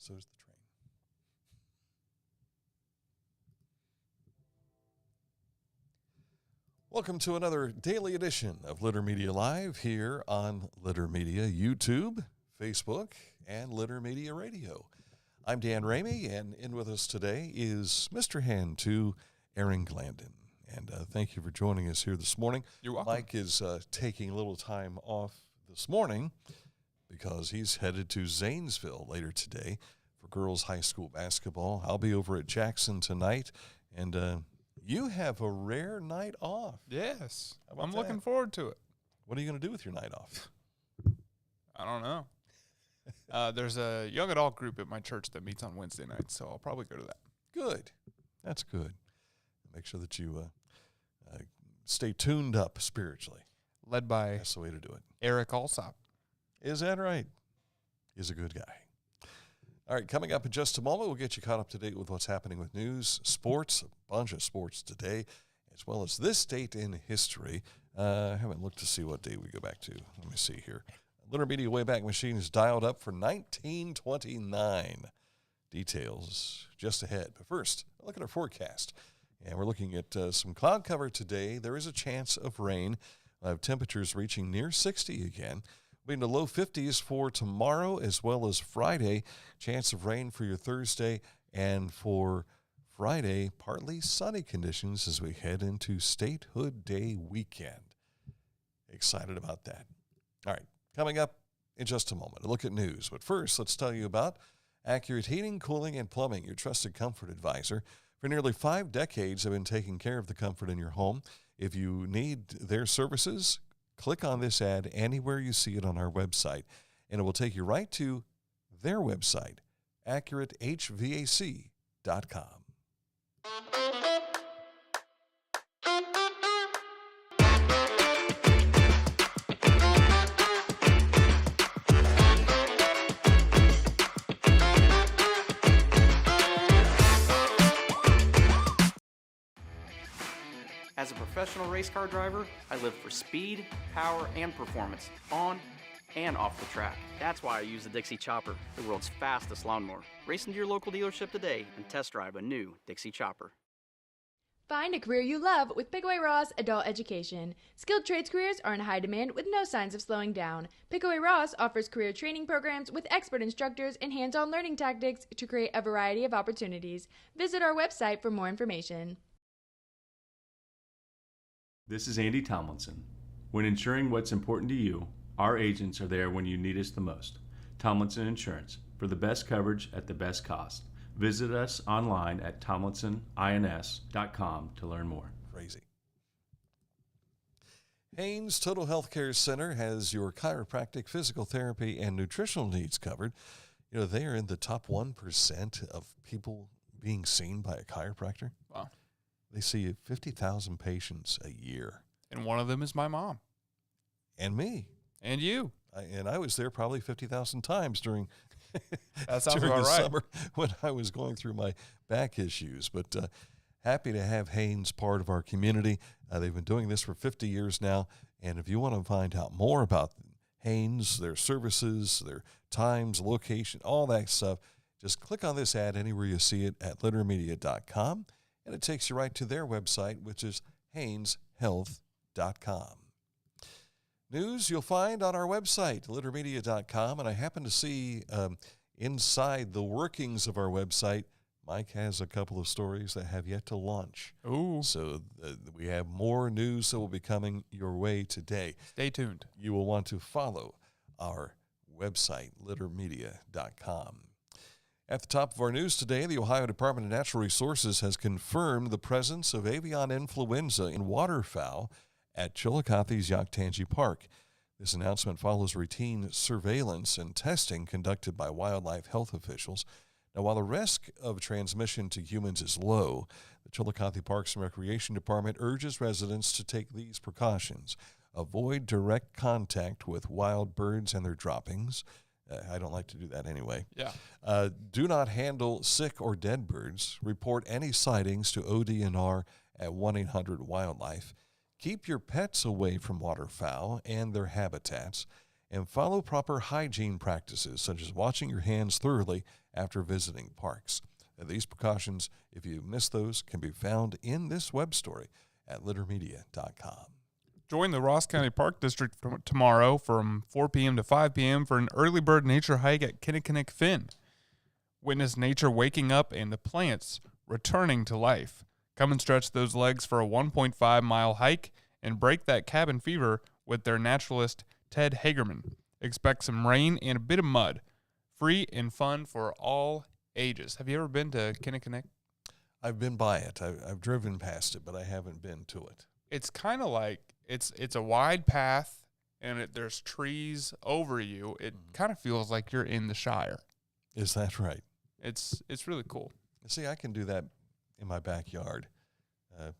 so's the train. Welcome to another daily edition of Litter Media Live here on Litter Media YouTube, Facebook, and Litter Media Radio. I'm Dan Ramey, and in with us today is Mr. Hand 2, Aaron Glandon. And thank you for joining us here this morning. You're welcome. Mike is taking a little time off this morning because he's headed to Zanesville later today for girls high school basketball. I'll be over at Jackson tonight, and you have a rare night off. Yes, I'm looking forward to it. What are you going to do with your night off? I don't know. There's a young adult group at my church that meets on Wednesday nights, so I'll probably go to that. Good. That's good. Make sure that you stay tuned up spiritually. Led by That's the way to do it. Eric Alsop. Is that right? He's a good guy. All right, coming up in just a moment, we'll get you caught up to date with what's happening with news, sports, a bunch of sports today, as well as this date in history. I haven't looked to see what date we go back to. Let me see here. Litter Media Wayback Machine is dialed up for 1929. Details just ahead. But first, look at our forecast. And we're looking at some cloud cover today. There is a chance of rain. We'll have temperatures reaching near 60 again. We'll be in the low 50s for tomorrow as well as Friday. Chance of rain for your Thursday, and for Friday, partly sunny conditions as we head into Statehood Day weekend. Excited about that. All right, coming up in just a moment, a look at news. But first, let's tell you about Accurate Heating, Cooling, and Plumbing, your trusted comfort advisor. For nearly 5 decades, they've been taking care of the comfort in your home. If you need their services, click on this ad anywhere you see it on our website, and it will take you right to their website, AccurateHVAC.com. As a professional race car driver, I live for speed, power, and performance, on and off the track. That's why I use the Dixie Chopper, the world's fastest lawnmower. Race into your local dealership today and test drive a new Dixie Chopper. Find a career you love with Pickaway Ross Adult Education. Skilled trades careers are in high demand with no signs of slowing down. Pickaway Ross offers career training programs with expert instructors and hands-on learning tactics to create a variety of opportunities. Visit our website for more information. This is Andy Tomlinson. When ensuring what's important to you, our agents are there when you need us the most. Tomlinson Insurance, for the best coverage at the best cost. Visit us online at tomlinsonins.com to learn more. Crazy. Haynes Total Health Care Center has your chiropractic, physical therapy, and nutritional needs covered. You know, they are in the top 1% of people being seen by a chiropractor. Wow. They see 50,000 patients a year. And one of them is my mom. And me. And you. I was there probably 50,000 times during, That sounds during about the right. summer when I was going through my back issues. But happy to have Haynes part of our community. They've been doing this for 50 years now. And if you want to find out more about Haynes, their services, their times, location, all that stuff, just click on this ad anywhere you see it at littermedia.com. And it takes you right to their website, which is hayneshealth.com. News you'll find on our website, littermedia.com. And I happen to see inside the workings of our website, Mike has a couple of stories that have yet to launch. Ooh. So we have more news that will be coming your way today. Stay tuned. You will want to follow our website, littermedia.com. At the top of our news today, the Ohio Department of Natural Resources has confirmed the presence of avian influenza in waterfowl at Chillicothe's Yoctangee Park. This announcement follows routine surveillance and testing conducted by wildlife health officials. Now, while the risk of transmission to humans is low, the Chillicothe Parks and Recreation Department urges residents to take these precautions. Avoid direct contact with wild birds and their droppings. I don't like to do that anyway. Yeah. Do not handle sick or dead birds. Report any sightings to ODNR at 1-800-WILDLIFE. Keep your pets away from waterfowl and their habitats. and follow proper hygiene practices, such as washing your hands thoroughly after visiting parks. These precautions, if you miss those, can be found in this web story at littermedia.com. Join the Ross County Park District tomorrow from 4 p.m. to 5 p.m. for an early bird nature hike at Kinnikinnick Fen. Witness nature waking up and the plants returning to life. Come and stretch those legs for a 1.5-mile hike and break that cabin fever with their naturalist, Ted Hagerman. Expect some rain and a bit of mud. Free and fun for all ages. Have you ever been to Kinnikinnick? I've been by it. I've driven past it, but I haven't been to it. It's kind of like it's a wide path, and there's trees over you. It kind of feels like you're in the Shire. Is that right? It's really cool. See, I can do that in my backyard,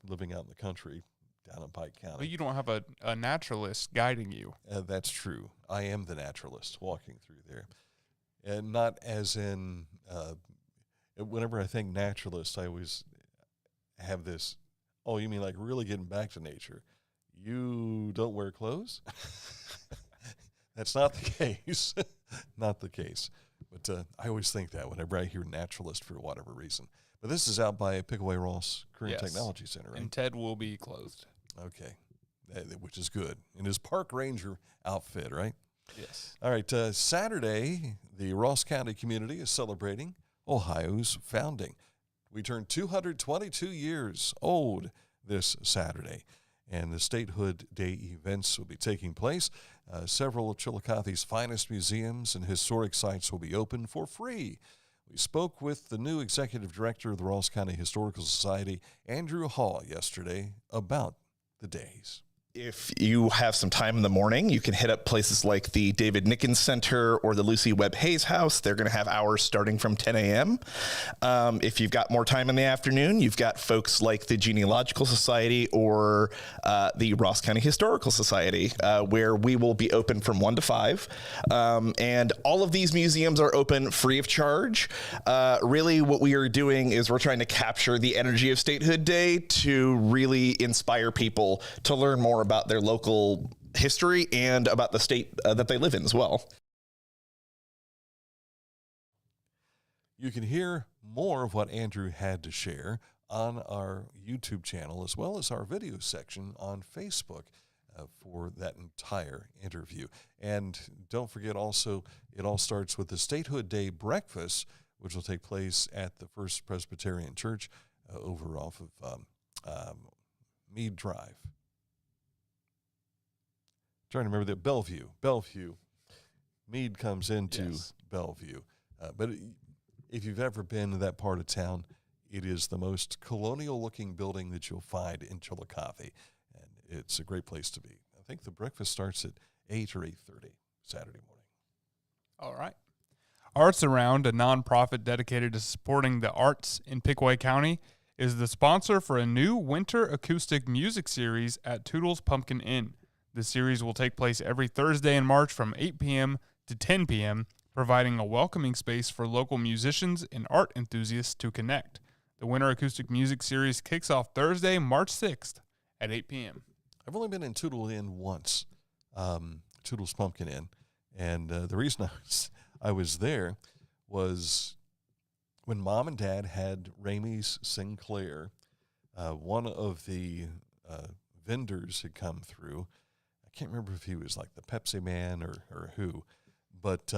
living out in the country down in Pike County. But you don't have a naturalist guiding you. That's true. I am the naturalist walking through there. And not as in, whenever I think naturalist, I always have this, oh, you mean like really getting back to nature? You don't wear clothes? That's not the case. Not the case. But I always think that whenever I hear naturalist for whatever reason. But this is out by Pickaway Ross Career Technology Center, right? And Ted will be closed. Okay, which is good. In his park ranger outfit, right? Yes. All right, Saturday, the Ross County community is celebrating Ohio's founding. We turn 222 years old this Saturday, and the Statehood Day events will be taking place. Several of Chillicothe's finest museums and historic sites will be open for free. We spoke with the new executive director of the Ross County Historical Society, Andrew Hall, yesterday about the days. If you have some time in the morning, you can hit up places like the David Nickens Center or the Lucy Webb Hayes House. They're going to have hours starting from 10 a.m. If you've got more time in the afternoon, you've got folks like the Genealogical Society or the Ross County Historical Society, where we will be open from 1 to 5. And all of these museums are open free of charge. Really, what we are doing is we're trying to capture the energy of Statehood Day to really inspire people to learn more about their local history and about the state that they live in as well. You can hear more of what Andrew had to share on our YouTube channel as well as our video section on Facebook for that entire interview. And don't forget also, it all starts with the Statehood Day breakfast, which will take place at the First Presbyterian Church over off of Meade Drive. Trying to remember that Bellevue. Meade comes into Bellevue. But if you've ever been to that part of town, it is the most colonial-looking building that you'll find in Chillicothe, and it's a great place to be. I think the breakfast starts at 8 or 8:30 Saturday morning. All right. Arts Around, a nonprofit dedicated to supporting the arts in Pickaway County, is the sponsor for a new winter acoustic music series at Toodle's Pumpkin Inn. The series will take place every Thursday in March from 8 p.m. to 10 p.m., providing a welcoming space for local musicians and art enthusiasts to connect. The Winter Acoustic Music Series kicks off Thursday, March 6th at 8 p.m. I've only been in Toodle Inn once, Toodle's Pumpkin Inn, and the reason I was there was when Mom and Dad had Ramey's Sinclair. One of the vendors had come through. I can't remember if he was like the Pepsi man or who, but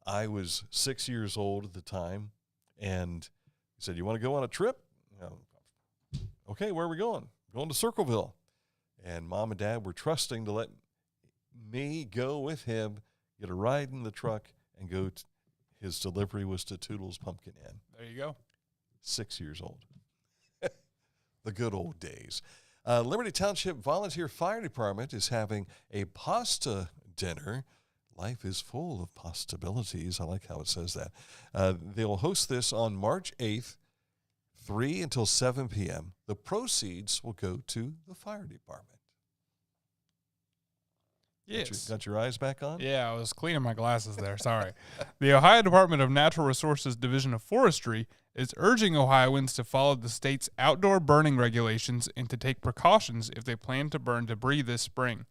I was 6 years old at the time, and he said, "You want to go on a trip?" Okay, where are we going? Going to Circleville. And Mom and Dad were trusting to let me go with him, get a ride in the truck, and go. His delivery was to Toodle's Pumpkin Inn. There you go. 6 years old. The good old days. Liberty Township Volunteer Fire Department is having a pasta dinner. Life is full of possibilities. I like how it says that. They'll host this on March 8th, 3 until 7 p.m. The proceeds will go to the fire department. Yes. Got your eyes back on? Yeah, I was cleaning my glasses there. Sorry. The Ohio Department of Natural Resources Division of Forestry is urging Ohioans to follow the state's outdoor burning regulations and to take precautions if they plan to burn debris this spring.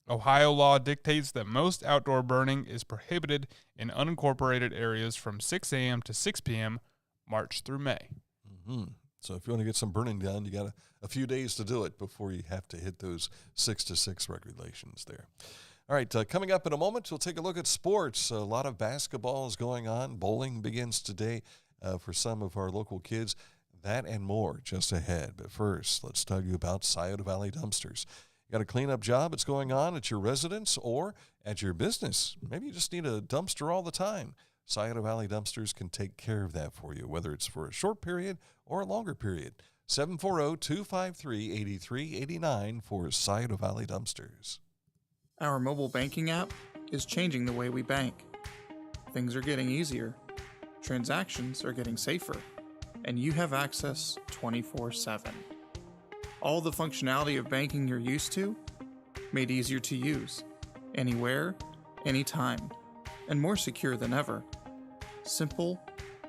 Ohio law dictates that most outdoor burning is prohibited in unincorporated areas from 6 a.m. to 6 p.m., March through May. Mm-hmm. So if you want to get some burning done, you got a few days to do it before you have to hit those 6 to 6 regulations there. All right, coming up in a moment, we'll take a look at sports. A lot of basketball is going on. Bowling begins today for some of our local kids. That and more just ahead. But first, let's tell you about Scioto Valley Dumpsters. You got a cleanup job that's going on at your residence or at your business. Maybe you just need a dumpster all the time. Scioto Valley Dumpsters can take care of that for you, whether it's for a short period or a longer period. 740-253-8389 for Scioto Valley Dumpsters. Our mobile banking app is changing the way we bank. Things are getting easier, transactions are getting safer, and you have access 24/7. All the functionality of banking you're used to, made easier to use, anywhere, anytime, and more secure than ever. Simple,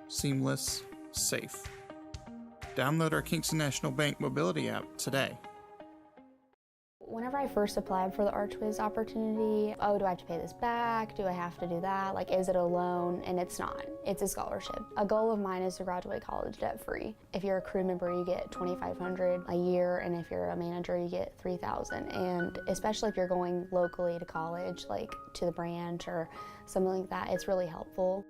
seamless, safe. Download our Kingston National Bank mobility app today. Whenever I first applied for the Archways opportunity, oh, do I have to pay this back? Do I have to do that? Like, is it a loan? And it's not. It's a scholarship. A goal of mine is to graduate college debt-free. If you're a crew member, you get $2,500 a year, and if you're a manager, you get $3,000. And especially if you're going locally to college, like to the branch or something like that, it's really helpful.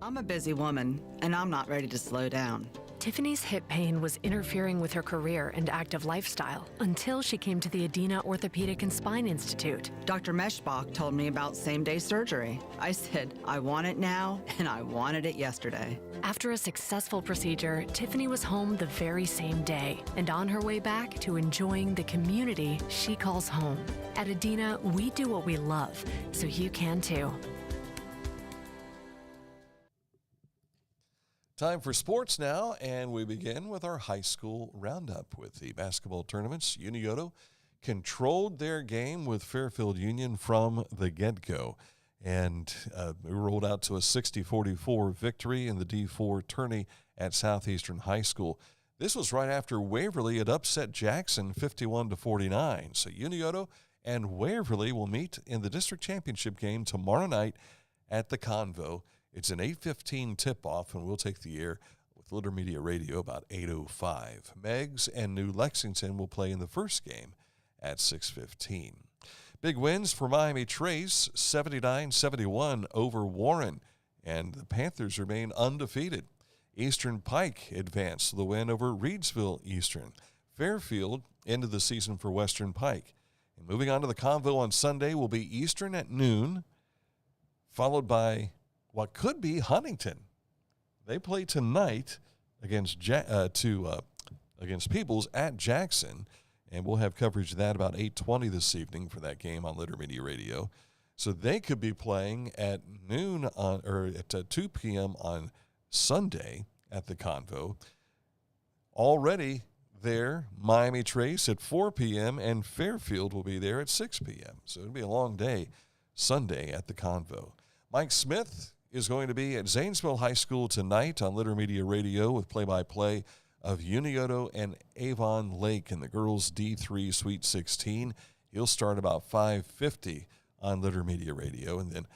I'm a busy woman, and I'm not ready to slow down. Tiffany's hip pain was interfering with her career and active lifestyle until she came to the Adina Orthopedic and Spine Institute. Dr. Meshbach told me about same-day surgery. I said, I want it now, and I wanted it yesterday. After a successful procedure, Tiffany was home the very same day and on her way back to enjoying the community she calls home. At Adina, we do what we love, so you can too. Time for sports now, and we begin with our high school roundup with the basketball tournaments. Unioto controlled their game with Fairfield Union from the get-go, and we rolled out to a 60-44 victory in the D4 tourney at Southeastern High School. This was right after Waverly had upset Jackson 51-49. So Unioto and Waverly will meet in the district championship game tomorrow night at the Convo. It's an 8:15 tip-off, and we'll take the air with Litter Media Radio about 8:05. Meggs and New Lexington will play in the first game at 6:15. Big wins for Miami Trace, 79-71 over Warren, and the Panthers remain undefeated. Eastern Pike advanced to the win over Reedsville Eastern. Fairfield ended the season for Western Pike. And moving on to the Convo on Sunday will be Eastern at noon, followed by what could be Huntington. They play tonight against against Peoples at Jackson, and we'll have coverage of that about 8:20 this evening for that game on Litter Media Radio. So they could be playing at noon at 2 p.m. on Sunday at the Convo. Already there, Miami Trace at 4 p.m. and Fairfield will be there at 6 p.m. So it'll be a long day Sunday at the Convo. Mike Smith is going to be at Zanesville High School tonight on Litter Media Radio with play-by-play of Unioto and Avon Lake in the girls' D3 Sweet 16. He'll start about 5:50 on Litter Media Radio, and then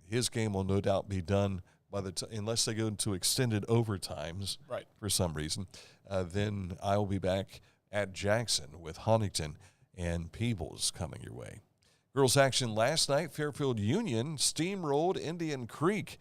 his game will no doubt be done by unless they go into extended overtimes for some reason. Then I will be back at Jackson with Huntington and Peebles coming your way. Girls action last night, Fairfield Union steamrolled Indian Creek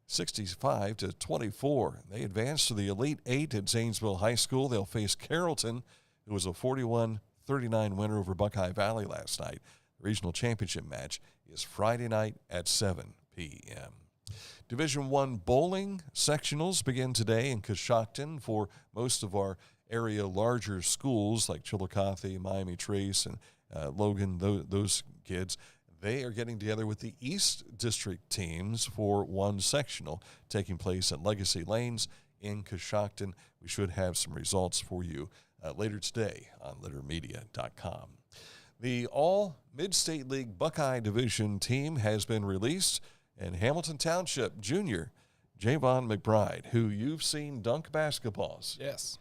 65-24. They advanced to the Elite Eight at Zanesville High School. They'll face Carrollton, who was a 41-39 winner over Buckeye Valley last night. The regional championship match is Friday night at 7 p.m. Division I bowling sectionals begin today in Coshocton for most of our area larger schools like Chillicothe, Miami Trace, and Logan, those kids. They are getting together with the East District teams for one sectional taking place at Legacy Lanes in Coshocton. We should have some results for you later today on littermedia.com. The All-Mid-State League Buckeye Division team has been released, and Hamilton Township Junior Javon McBride, who you've seen dunk basketballs. Yes.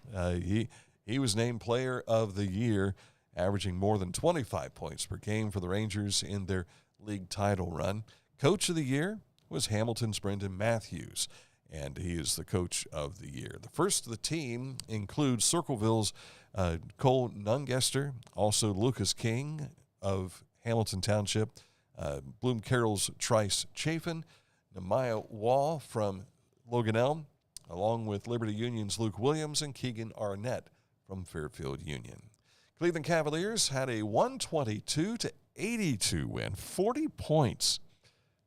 He was named Player of the Year, averaging more than 25 points per game for the Rangers in their league title run. Coach of the Year was Hamilton's Brendan Matthews, and he is the Coach of the Year. The first of the team includes Circleville's Cole Nungester, also Lucas King of Hamilton Township, Bloom Carroll's Trice Chafin, Nehemiah Wall from Logan Elm, along with Liberty Union's Luke Williams and Keegan Arnett from Fairfield Union. Cleveland Cavaliers had a 122-82 win, 40 points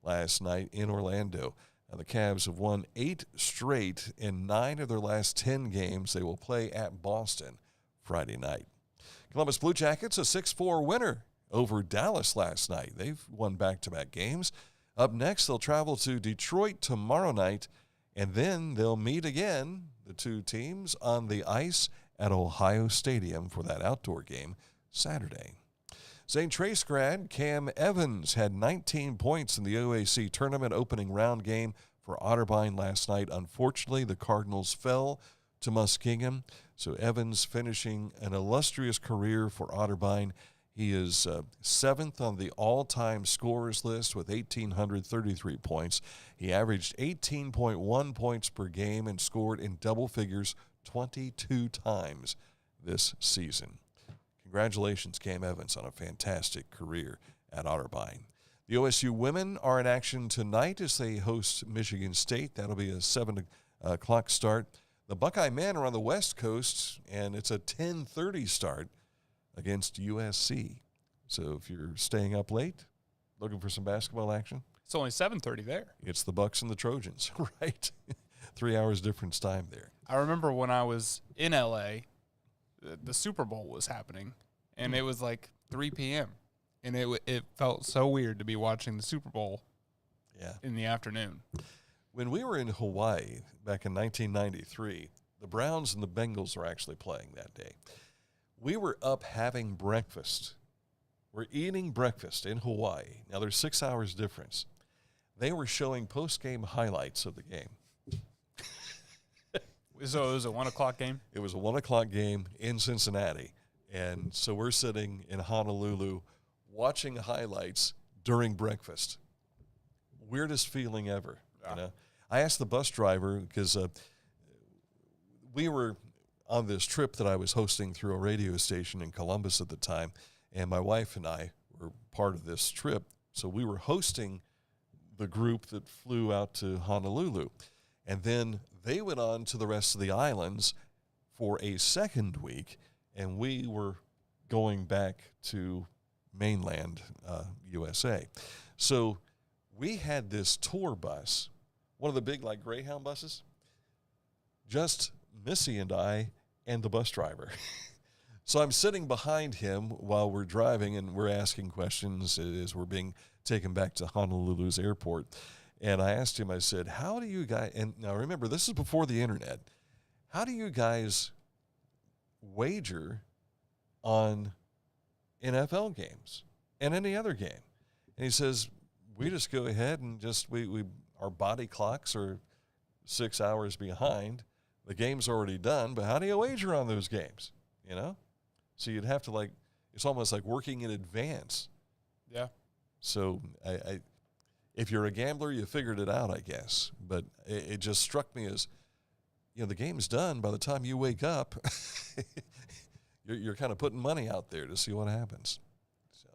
last night in Orlando. Now, the Cavs have won 8 straight in 9 of their last 10 games. They will play at Boston Friday night. Columbus Blue Jackets, a 6-4 winner over Dallas last night. They've won back-to-back games. Up next, they'll travel to Detroit tomorrow night, and then they'll meet again, the two teams, on the ice at Ohio Stadium for that outdoor game Saturday. St. Trace grad Cam Evans had 19 points in the OAC tournament opening round game for Otterbein last night. Unfortunately, the Cardinals fell to Muskingum, so Evans finishing an illustrious career for Otterbein. He is 7th on the all-time scorers list with 1,833 points. He averaged 18.1 points per game and scored in double figures 22 times this season. Congratulations, Cam Evans, on a fantastic career at Otterbein. The OSU women are in action tonight as they host Michigan State. That'll be a 7 o'clock start. The Buckeye men are on the West Coast, and it's a 10:30 start against USC. So if you're staying up late, looking for some basketball action, It's only 7:30 there. it's the Bucks and the Trojans, right? 3 hours difference time there. I remember when I was in LA, the Super Bowl was happening, and it was like 3 p.m., and it felt so weird to be watching the Super Bowl in the afternoon. When we were in Hawaii back in 1993, the Browns and the Bengals were actually playing that day. We were up having breakfast. We're eating breakfast in Hawaii. Now, there's 6 hours difference. They were showing post-game highlights of the game. So it was a 1 o'clock game? It was a 1 o'clock game in Cincinnati. And so we're sitting in Honolulu watching highlights during breakfast. Weirdest feeling ever. You know? I asked the bus driver, because we were on this trip that I was hosting through a radio station in Columbus at the time, and my wife and I were part of this trip. So we were hosting the group that flew out to Honolulu. And then they went on to the rest of the islands for a second week, and we were going back to mainland USA. So we had this tour bus, one of the big, like, Greyhound buses, just Missy and I and the bus driver. So I'm sitting behind him while we're driving, and we're asking questions as we're being taken back to Honolulu's airport. And I asked him, I said, how do you guys, and now remember, this is before the internet, how do you guys wager on NFL games and any other game? And he says, we just go ahead and just, our body clocks are 6 hours behind. The game's already done, but how do you wager on those games? You know? So you'd have to, like, it's almost like working in advance. Yeah. So if you're a gambler, you figured it out, I guess. But it just struck me as, the game's done. By the time you wake up, you're kind of putting money out there to see what happens. So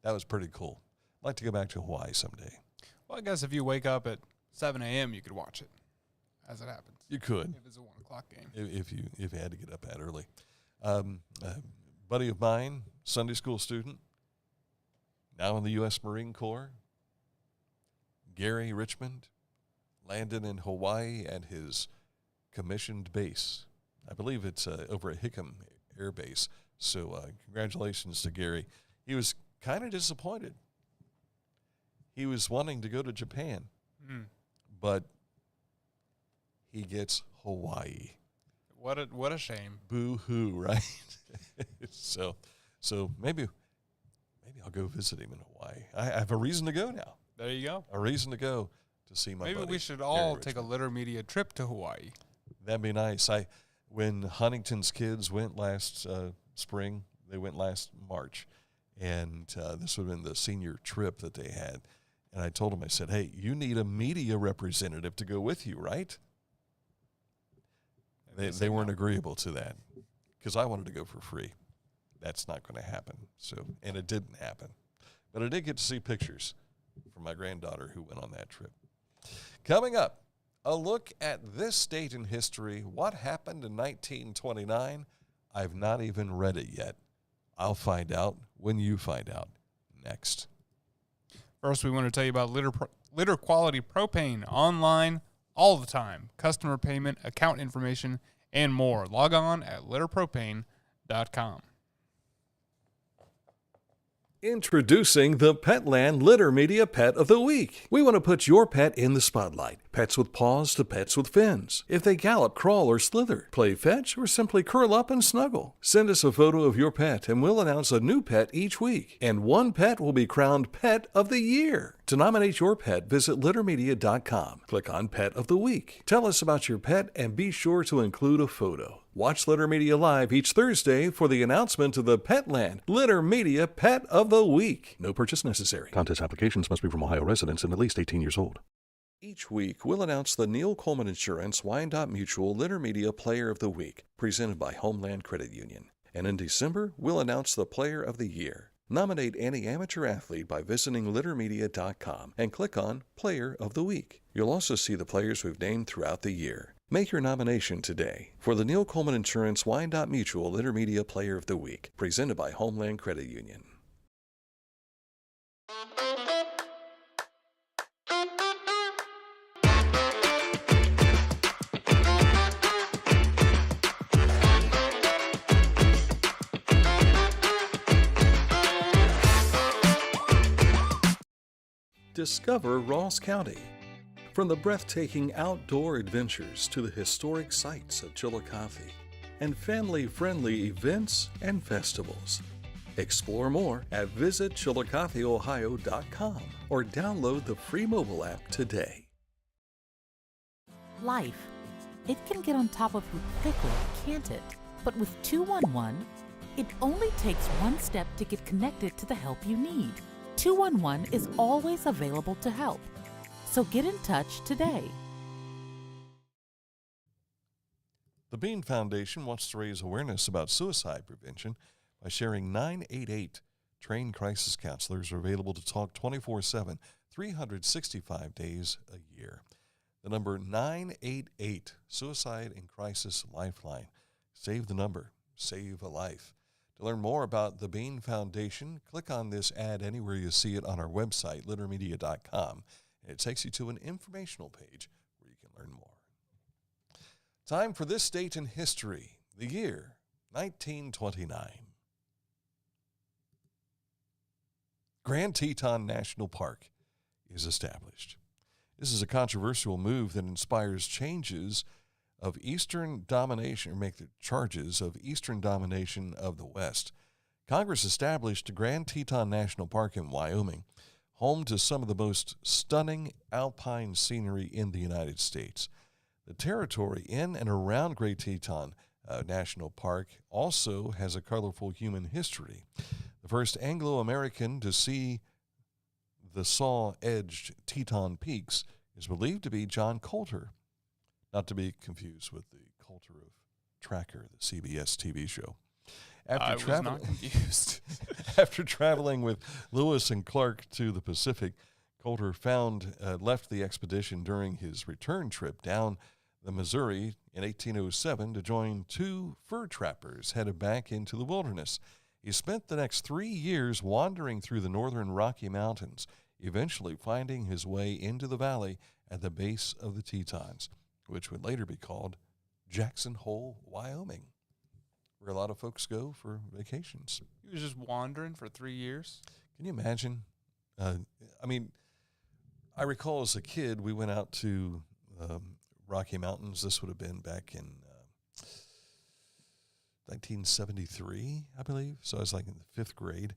that was pretty cool. I'd like to go back to Hawaii someday. Well, I guess if you wake up at 7 a.m., you could watch it as it happens. You could. If it's a 1 o'clock game. If you had to get up that early. A buddy of mine, Sunday school student, now in the U.S. Marine Corps, Gary Richmond, landed in Hawaii at his commissioned base. I believe it's over at Hickam Air Base. So congratulations to Gary. He was kind of disappointed. He was wanting to go to Japan, but he gets Hawaii. What a shame. Boo-hoo, right? So maybe I'll go visit him in Hawaii. I have a reason to go now. There you go. A reason to go. to see my Maybe buddy, we should Gary all take a Richmond. litter media trip to Hawaii. That'd be nice. When Huntington's kids went last spring, they went last March, and this would have been the senior trip that they had. And I told them, I said, hey, you need a media representative to go with you, right? They weren't agreeable to that because I wanted to go for free. That's not going to happen. And it didn't happen. But I did get to see pictures from my granddaughter who went on that trip. Coming up, a look at this date in history. What happened in 1929? I've not even read it yet. I'll find out when you find out next. First, we want to tell you about litter quality propane online all the time. Customer payment, account information, and more. Log on at litterpropane.com. Introducing the Petland Litter Media Pet of the Week. We want to put your pet in the spotlight. Pets with paws to pets with fins. If they gallop, crawl, or slither, play fetch, or simply curl up and snuggle. Send us a photo of your pet and we'll announce a new pet each week. And one pet will be crowned Pet of the Year. To nominate your pet, visit littermedia.com. Click on Pet of the Week. Tell us about your pet and be sure to include a photo. Watch Litter Media Live each Thursday for the announcement of the Petland Litter Media Pet of the Week. No purchase necessary. Contest applications must be from Ohio residents and at least 18 years old. Each week, we'll announce the Neil Coleman Insurance Wyandotte Mutual Litter Media Player of the Week, presented by Homeland Credit Union. And in December, we'll announce the Player of the Year. Nominate any amateur athlete by visiting littermedia.com and click on Player of the Week. You'll also see the players we've named throughout the year. Make your nomination today for the Neil Coleman Insurance Wyandotte Mutual Litter Media Player of the Week, presented by Homeland Credit Union. Discover Ross County. From the breathtaking outdoor adventures to the historic sights of Chillicothe and family-friendly events and festivals. Explore more at visitchillicotheohio.com or download the free mobile app today. Life. It can get on top of you quickly, can't it? But with 211, it only takes one step to get connected to the help you need. 211 is always available to help. So get in touch today. The Bean Foundation wants to raise awareness about suicide prevention by sharing 988. Trained crisis counselors are available to talk 24/7, 365 days a year. The number 988, Suicide and Crisis Lifeline. Save the number, save a life. To learn more about the Bean Foundation, click on this ad anywhere you see it on our website, littermedia.com. And it takes you to an informational page where you can learn more. Time for this date in history, the year 1929. Grand Teton National Park is established. This is a controversial move that inspires changes of Eastern domination, or make the charges of Eastern domination of the West. Congress established Grand Teton National Park in Wyoming, home to some of the most stunning alpine scenery in the United States. The territory in and around Great Teton National Park also has a colorful human history. The first Anglo-American to see the saw-edged Teton Peaks is believed to be John Coulter, not to be confused with the Coulter of Tracker, the CBS TV show. I was not confused. After traveling with Lewis and Clark to the Pacific, Coulter left the expedition during his return trip down the Missouri in 1807 to join two fur trappers headed back into the wilderness. He spent the next 3 years wandering through the northern Rocky Mountains, eventually finding his way into the valley at the base of the Tetons, which would later be called Jackson Hole, Wyoming, where a lot of folks go for vacations. He was just wandering for 3 years. Can you imagine? I recall as a kid, we went out to Rocky Mountains. This would have been back in 1973, I believe. So I was like in the 5th grade.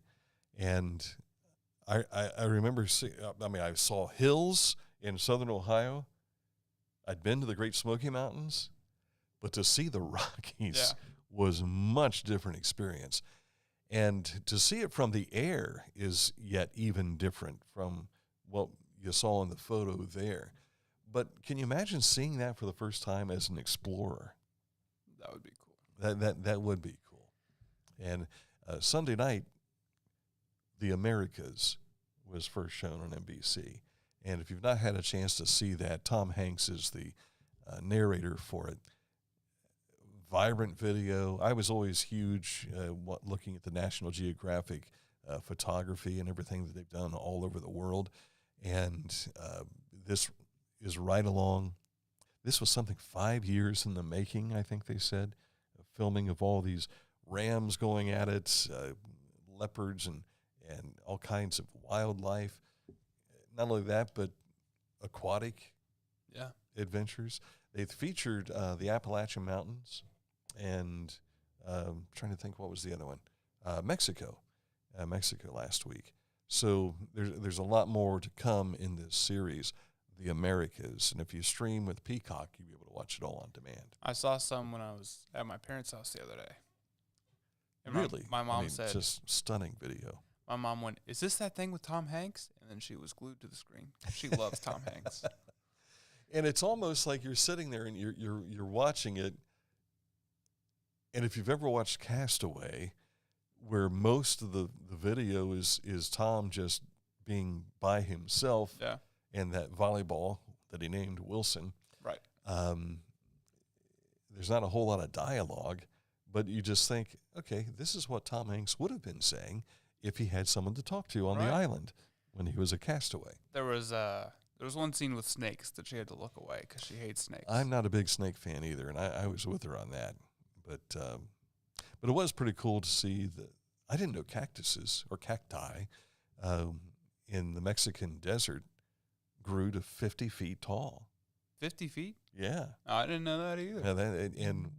And I remember I saw hills in southern Ohio. I'd been to the Great Smoky Mountains, but to see the Rockies was a much different experience. And to see it from the air is yet even different from what you saw in the photo there. But can you imagine seeing that for the first time as an explorer? That would be cool. That would be cool. And Sunday night, The Americas was first shown on NBC. And if you've not had a chance to see that, Tom Hanks is the narrator for it. Vibrant video. I was always huge looking at the National Geographic photography and everything that they've done all over the world. And this is right along. This was something 5 years in the making, I think they said, filming of all these rams going at it, leopards and all kinds of wildlife. Not only that, but aquatic adventures. They featured the Appalachian Mountains and I'm trying to think what was the other one. Mexico last week. So there's a lot more to come in this series, The Americas. And if you stream with Peacock, you'll be able to watch it all on demand. I saw some when I was at my parents' house the other day. And Really? My mom said, just stunning video. My mom went, "Is this that thing with Tom Hanks?" And then she was glued to the screen. She loves Tom Hanks. And it's almost like you're sitting there and you're watching it. And if you've ever watched Castaway, where most of the video is Tom just being by himself, and that volleyball that he named Wilson. Right. There's not a whole lot of dialogue, but you just think, okay, this is what Tom Hanks would have been saying if he had someone to talk to on the island when he was a castaway. There was one scene with snakes that she had to look away because she hates snakes. I'm not a big snake fan either, and I was with her on that. But it was pretty cool to see that. I didn't know cactuses or cacti in the Mexican desert grew to 50 feet tall. 50 feet? Yeah. I didn't know that either. And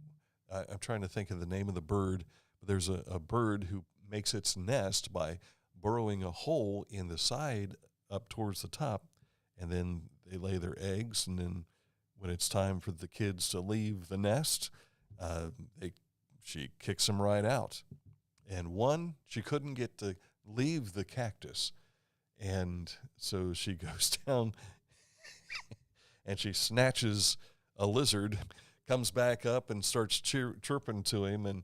I'm trying to think of the name of the bird, but there's a bird who makes its nest by burrowing a hole in the side up towards the top, and then they lay their eggs, and then when it's time for the kids to leave the nest, she kicks them right out. And one, she couldn't get to leave the cactus, and so she goes down and she snatches a lizard, comes back up and starts chirping to him, and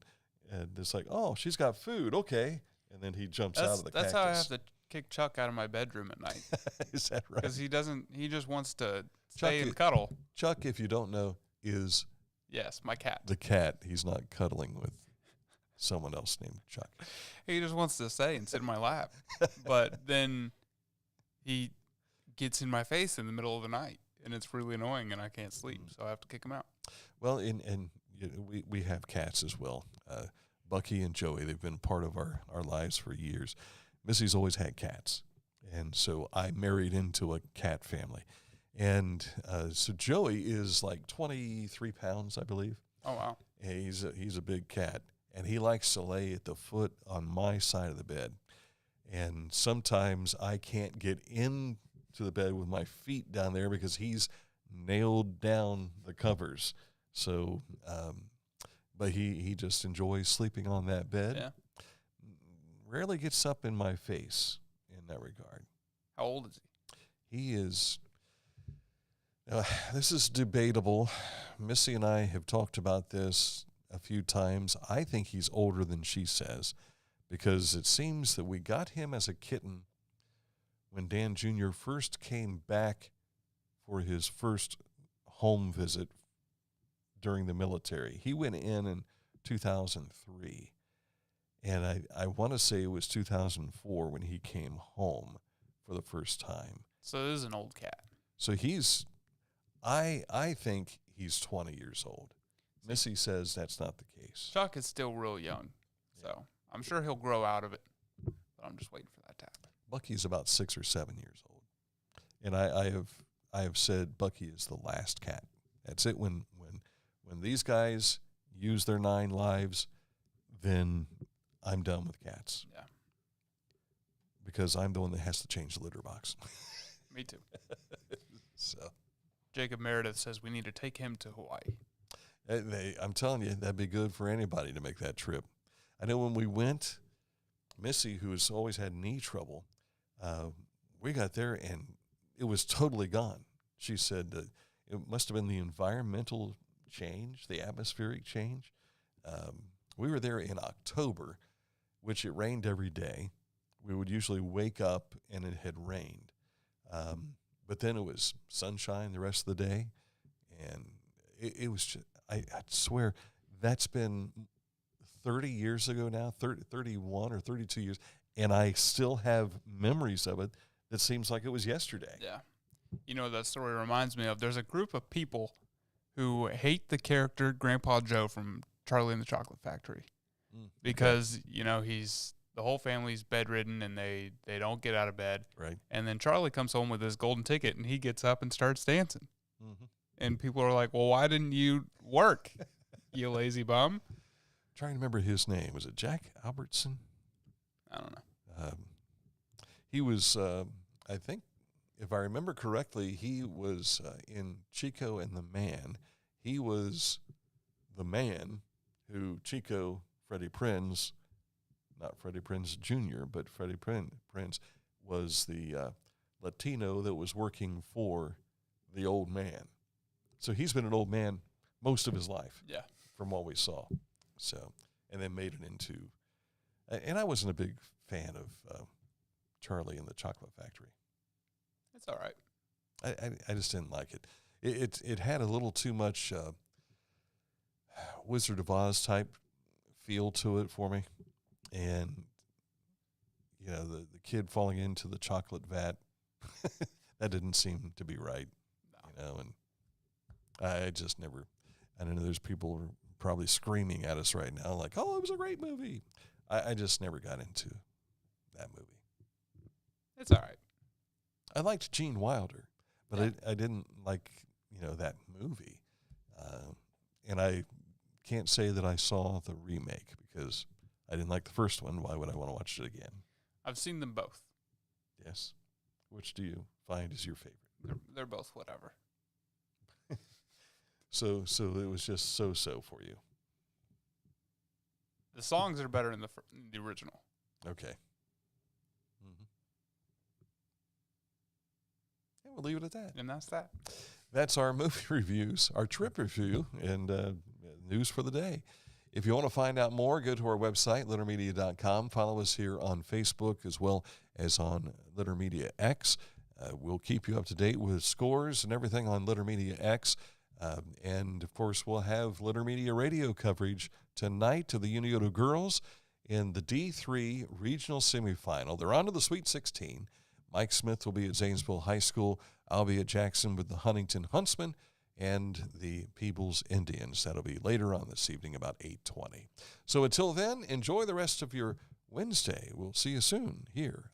it's like, oh, she's got food, okay. And then he jumps out of the cactus. That's how I have to kick Chuck out of my bedroom at night. Is that right? Because he just wants to stay and cuddle. Chuck, if you don't know, is... Yes, my cat. The cat. He's not cuddling with someone else named Chuck. He just wants to stay and sit in my lap. But then he gets in my face in the middle of the night, and it's really annoying, and I can't sleep, so I have to kick him out. Well, we have cats as well. Bucky and Joey, they've been part of our lives for years. Missy's always had cats, and so I married into a cat family. And so Joey is like 23 pounds, I believe. Oh, wow. And he's a big cat, and he likes to lay at the foot on my side of the bed. And sometimes I can't get into the bed with my feet down there because he's nailed down the covers. So, but he just enjoys sleeping on that bed. Yeah. Rarely gets up in my face in that regard. How old is he? He is... this is debatable. Missy and I have talked about this a few times. I think he's older than she says, because it seems that we got him as a kitten when Dan Jr. first came back for his first home visit during the military. He went in 2003, and I want to say it was 2004 when he came home for the first time. So this is an old cat. So I think he's 20 years old. Missy says that's not the case. Chuck is still real young, so I'm sure he'll grow out of it, but I'm just waiting for that to happen. Bucky's about 6 or 7 years old, and I have said Bucky is the last cat. That's it. When these guys use their 9 lives, then I'm done with cats. Yeah, because I'm the one that has to change the litter box. Me too. So Jacob Meredith says we need to take him to Hawaii. I'm telling you, that'd be good for anybody to make that trip. I know when we went, Missy, who has always had knee trouble, we got there and it was totally gone. She said it must have been the environmental change, the atmospheric change. We were there in October, which it rained every day. We would usually wake up and it had rained. But then it was sunshine the rest of the day. And it was just, I swear, that's been 30 years ago now, 31 or 32 years. And I still have memories of it that seems like it was yesterday. Yeah. You know what that story reminds me of? There's a group of people who hate the character Grandpa Joe from Charlie and the Chocolate Factory because, you know, the whole family's bedridden and they don't get out of bed. Right. And then Charlie comes home with his golden ticket and he gets up and starts dancing. Mm-hmm. And people are like, well, why didn't you work, you lazy bum? Trying to remember his name. Was it Jack Albertson? I don't know. He was, I think, if I remember correctly, he was in Chico and the Man. He was the man who Chico, Freddie Prinze, not Freddie Prinze Jr., but Freddie Prinze was the Latino that was working for the old man. So he's been an old man most of his life. Yeah. From what we saw. So, and then made it into, and I wasn't a big fan of Charlie and the Chocolate Factory. It's all right. I just didn't like it. It had a little too much Wizard of Oz type feel to it for me. And, you know, the kid falling into the chocolate vat, that didn't seem to be right. No. You know, and I just never, I don't know, there's people probably screaming at us right now like, oh, it was a great movie. I just never got into that movie. It's all right. I liked Gene Wilder, but yeah. I didn't like, you know, that movie. And I can't say that I saw the remake because I didn't like the first one. Why would I want to watch it again? I've seen them both. Yes. Which do you find is your favorite? They're both whatever. So it was just so for you. The songs are better in the original. Okay. Mm-hmm. Yeah, we'll leave it at that. And that's that. That's our movie reviews, our trip review, and news for the day. If you want to find out more, go to our website, littermedia.com. Follow us here on Facebook as well as on Litter Media X. We'll keep you up to date with scores and everything on Litter Media X. And, of course, we'll have Litter Media radio coverage tonight to the Unioto girls in the D3 regional semifinal. They're on to the Sweet 16. Mike Smith will be at Zanesville High School. I'll be at Jackson with the Huntington Huntsmen and the Peebles Indians. That'll be later on this evening about 8:20. So until then, enjoy the rest of your Wednesday. We'll see you soon here